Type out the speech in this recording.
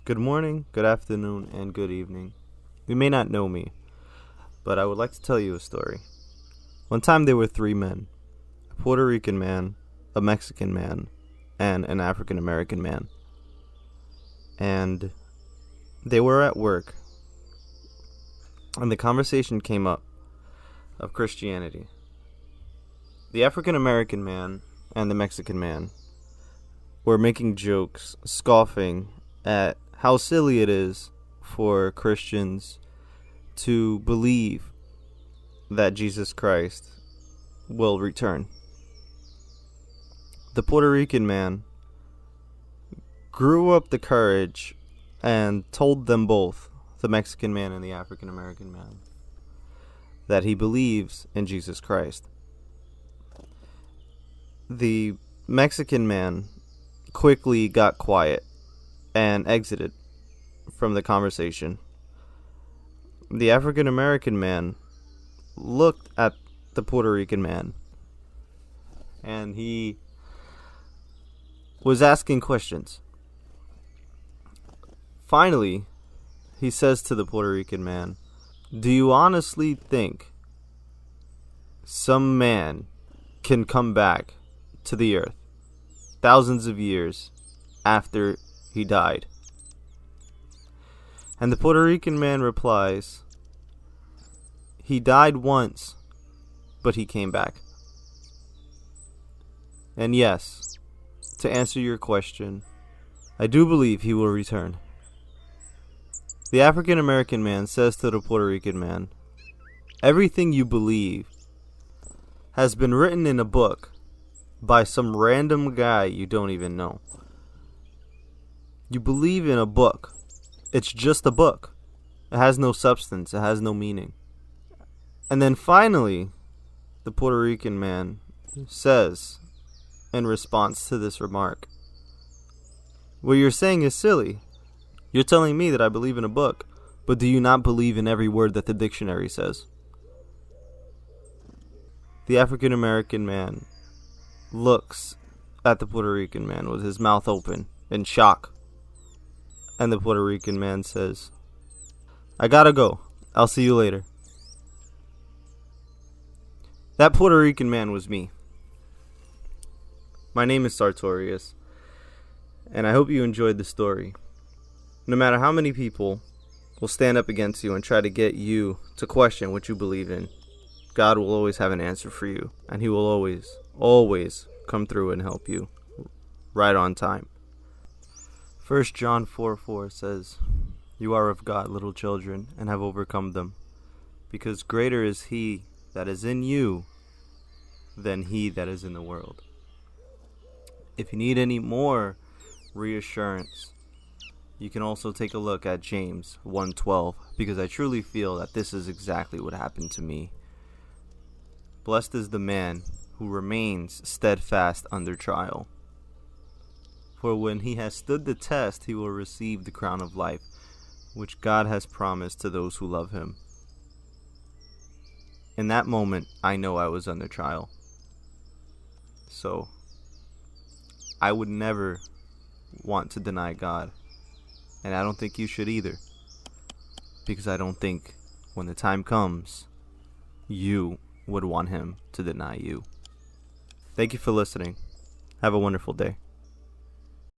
Good morning, good afternoon, and good evening. You may not know me, but I would like to tell you a story. One time there were three men: a Puerto Rican man, a Mexican man, and an African American man. And they were at work, and the conversation came up of Christianity. The African American man and the Mexican man were making jokes, scoffing at how silly it is for Christians to believe that Jesus Christ will return. The Puerto Rican man grew up the courage and told them both, the Mexican man and the African American man, that he believes in Jesus Christ. The Mexican man quickly got quiet and exited from the conversation. The African American man looked at the Puerto Rican man, and he was asking questions. Finally, he says to the Puerto Rican man, "Do you honestly think some man can come back to the earth thousands of years after he died?" And the Puerto Rican man replies, "He died once, but he came back." And yes, to answer your question, I do believe he will return. The African American man says to the Puerto Rican man, "Everything you believe has been written in a book by some random guy you don't even know. You believe in a book. It's just a book. It has no substance. It has no meaning." And then finally, the Puerto Rican man says, in response to this remark, "What you're saying is silly. You're telling me that I believe in a book, but do you not believe in every word that the dictionary says?" The African American man looks at the Puerto Rican man with his mouth open in shock. And the Puerto Rican man says, "I gotta go. I'll see you later." That Puerto Rican man was me. My name is Sartorius, and I hope you enjoyed the story. No matter how many people will stand up against you and try to get you to question what you believe in, God will always have an answer for you, and He will always come through and help you right on time. 1 John 4:4 says, "You are of God, little children, and have overcome them, because greater is He that is in you than he that is in the world." If you need any more reassurance, you can also take a look at James 1:12, because I truly feel that this is exactly what happened to me. Blessed is the man who remains steadfast under trial. For when he has stood the test, he will receive the crown of life, which God has promised to those who love him. In that moment, I know I was under trial. So, I would never want to deny God. And I don't think you should either. Because I don't think when the time comes, you would want him to deny you. Thank you for listening. Have a wonderful day.